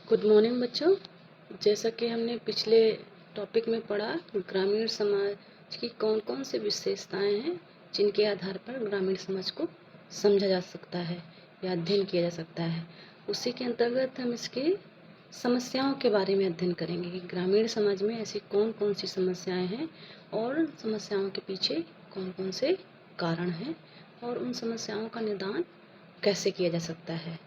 Good morning बच्चों। जैसा कि हमने पिछले टॉपिक में पढ़ा, ग्रामीण समाज की कौन कौन सी विशेषताएं हैं जिनके आधार पर ग्रामीण समाज को समझा जा सकता है या अध्ययन किया जा सकता है। उसी के अंतर्गत हम इसकी समस्याओं के बारे में अध्ययन करेंगे कि ग्रामीण समाज में ऐसी कौन कौन सी समस्याएं हैं और समस्याओं के पीछे कौन कौन से कारण हैं और उन समस्याओं का निदान कैसे किया जा सकता है।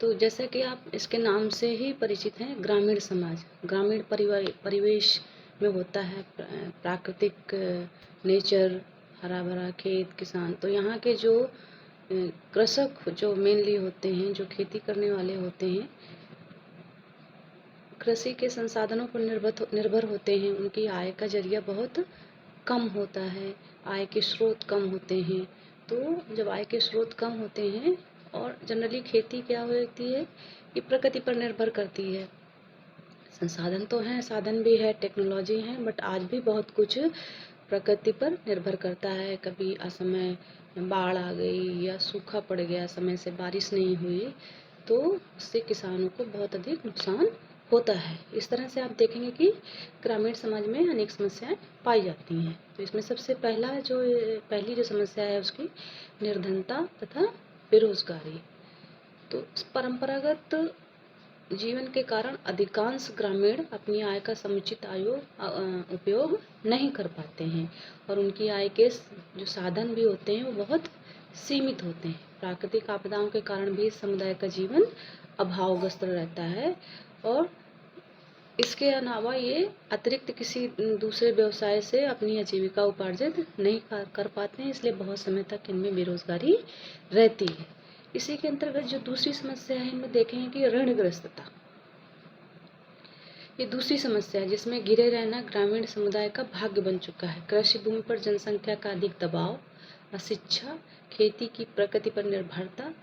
तो जैसा कि आप इसके नाम से ही परिचित हैं, ग्रामीण समाज ग्रामीण परिवेश में होता है। प्राकृतिक नेचर, हरा भरा खेत, किसान। तो यहाँ के जो कृषक जो मेनली होते हैं, जो खेती करने वाले होते हैं, कृषि के संसाधनों पर निर्भर होते हैं। उनकी आय का जरिया बहुत कम होता है, आय के स्रोत कम होते हैं। तो जब आय के स्रोत कम होते हैं और जनरली खेती क्या होती है कि प्रकृति पर निर्भर करती है। संसाधन तो हैं, साधन भी है, टेक्नोलॉजी है, बट आज भी बहुत कुछ प्रकृति पर निर्भर करता है। कभी असमय बाढ़ आ गई या सूखा पड़ गया, समय से बारिश नहीं हुई, तो उससे किसानों को बहुत अधिक नुकसान होता है। इस तरह से आप देखेंगे कि ग्रामीण समाज में अनेक समस्याएं पाई जाती हैं। तो इसमें सबसे पहली जो समस्या है उसकी निर्धनता तथा बेरोजगारी। तो परंपरागत जीवन के कारण अधिकांश ग्रामीण अपनी आय का समुचित उपयोग नहीं कर पाते हैं और उनकी आय के जो साधन भी होते हैं वो बहुत सीमित होते हैं। प्राकृतिक आपदाओं के कारण भी समुदाय का जीवन अभावग्रस्त रहता है और इसके अलावा ये अतिरिक्त किसी दूसरे व्यवसाय से अपनी आजीविका उपार्जित नहीं कर पाते हैं, इसलिए बहुत समय तक इनमें बेरोजगारी रहती है। इसी के अंतर्गत जो दूसरी समस्या है, इनमें देखेंगे कि ऋणग्रस्तता। ये दूसरी समस्या है जिसमें घिरे रहना ग्रामीण समुदाय का भाग्य बन चुका है। कृषि भूमि पर जनसंख्या का अधिक दबाव, अशिक्षा, खेती की प्रकृति पर निर्भरता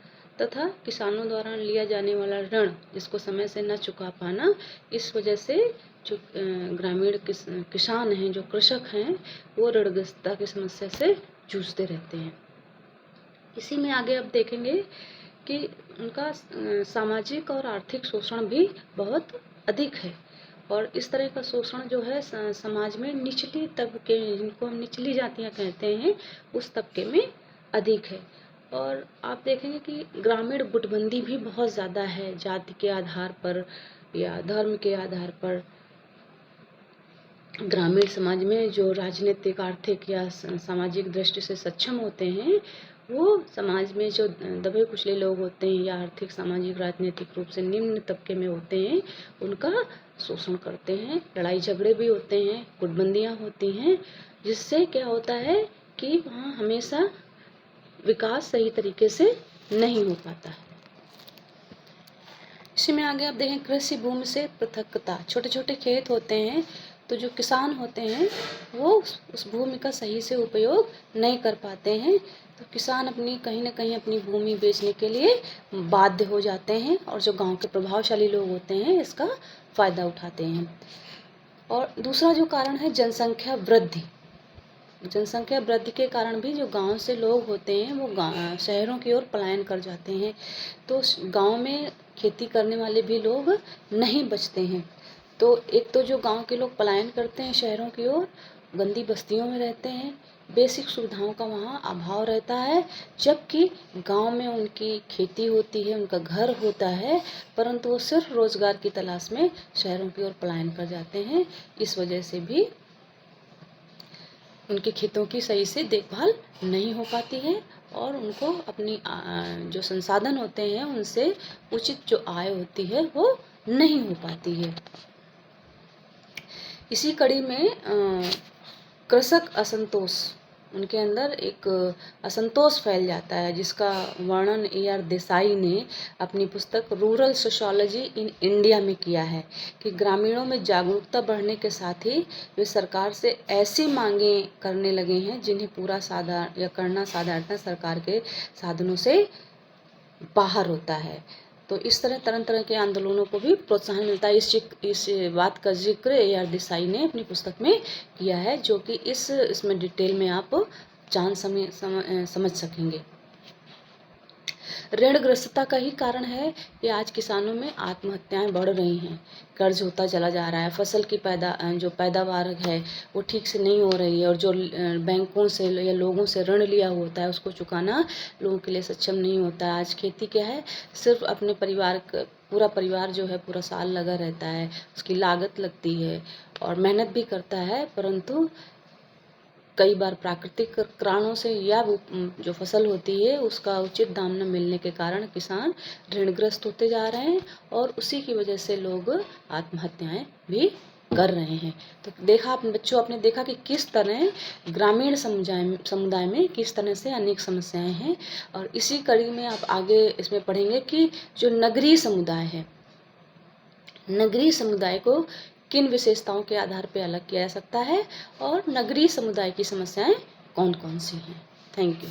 तथा किसानों द्वारा लिया जाने वाला ऋण जिसको समय से न चुका पाना, इस वजह से जो ग्रामीण किसान हैं, जो कृषक हैं, वो ऋणग्रस्तता की समस्या से जूझते रहते हैं। इसी में आगे आप देखेंगे कि उनका सामाजिक और आर्थिक शोषण भी बहुत अधिक है और इस तरह का शोषण जो है समाज में निचली तबके, जिनको हम निचली जातियां कहते हैं, उस तबके में अधिक है। और आप देखेंगे कि ग्रामीण गुटबंदी भी बहुत ज़्यादा है, जाति के आधार पर या धर्म के आधार पर। ग्रामीण समाज में जो राजनीतिक, आर्थिक या सामाजिक दृष्टि से सक्षम होते हैं, वो समाज में जो दबे कुचले लोग होते हैं या आर्थिक, सामाजिक, राजनीतिक रूप से निम्न तबके में होते हैं, उनका शोषण करते हैं। लड़ाई झगड़े भी होते हैं, गुटबंदियाँ होती हैं, जिससे क्या होता है कि वहाँ हमेशा विकास सही तरीके से नहीं हो पाता है। इसी में आगे आप देखें कृषि भूमि से पृथकता। छोटे छोटे खेत होते हैं, तो जो किसान होते हैं वो उस भूमि का सही से उपयोग नहीं कर पाते हैं, तो किसान कहीं ना कहीं अपनी भूमि बेचने के लिए बाध्य हो जाते हैं और जो गांव के प्रभावशाली लोग होते हैं इसका फायदा उठाते हैं। और दूसरा जो कारण है जनसंख्या वृद्धि। जनसंख्या वृद्धि के कारण भी जो गांव से लोग होते हैं वो शहरों की ओर पलायन कर जाते हैं, तो गांव में खेती करने वाले भी लोग नहीं बचते हैं। तो एक तो जो गांव के लोग पलायन करते हैं शहरों की ओर, गंदी बस्तियों में रहते हैं, बेसिक सुविधाओं का वहाँ अभाव रहता है, जबकि गांव में उनकी खेती होती है, उनका घर होता है, परंतु वो सिर्फ रोजगार की तलाश में शहरों की ओर पलायन कर जाते हैं। इस वजह से भी उनके खेतों की सही से देखभाल नहीं हो पाती है और उनको अपनी जो संसाधन होते हैं उनसे उचित जो आय होती है वो नहीं हो पाती है। इसी कड़ी में कृषक असंतोष, उनके अंदर एक असंतोष फैल जाता है, जिसका वर्णन AR देसाई ने अपनी पुस्तक रूरल सोशियोलॉजी इन इंडिया में किया है कि ग्रामीणों में जागरूकता बढ़ने के साथ ही वे सरकार से ऐसी मांगें करने लगे हैं जिन्हें करना साधारणतः सरकार के साधनों से बाहर होता है। तो इस तरह तरह के आंदोलनों को भी प्रोत्साहन मिलता है। इस बात का जिक्र AR देसाई ने अपनी पुस्तक में किया है, जो कि इसमें डिटेल में आप समझ सकेंगे। ऋणग्रस्तता का ही कारण है कि आज किसानों में आत्महत्याएं बढ़ रही हैं। कर्ज होता चला जा रहा है, फसल की जो पैदावार है वो ठीक से नहीं हो रही है, और जो बैंकों से या लोगों से ऋण लिया होता है उसको चुकाना लोगों के लिए सक्षम नहीं होता है। आज खेती क्या है, सिर्फ अपने पूरा परिवार जो है पूरा साल लगा रहता है, उसकी लागत लगती है और मेहनत भी करता है, परंतु कई बार प्राकृतिक कारणों से या वो जो फसल होती है उसका उचित दाम न मिलने के कारण किसान ऋणग्रस्त होते जा रहे हैं, और उसी की वजह से लोग आत्महत्याएं भी कर रहे हैं। तो देखा आपने बच्चों, आपने देखा कि किस तरह ग्रामीण समुदाय में किस तरह से अनेक समस्याएं हैं, और इसी कड़ी में आप आगे इसमें पढ़ेंगे कि जो नगरीय समुदाय है, नगरीय समुदाय को किन विशेषताओं के आधार पर अलग किया जा सकता है, और नगरीय समुदाय की समस्याएं कौन कौन सी हैं। Thank you.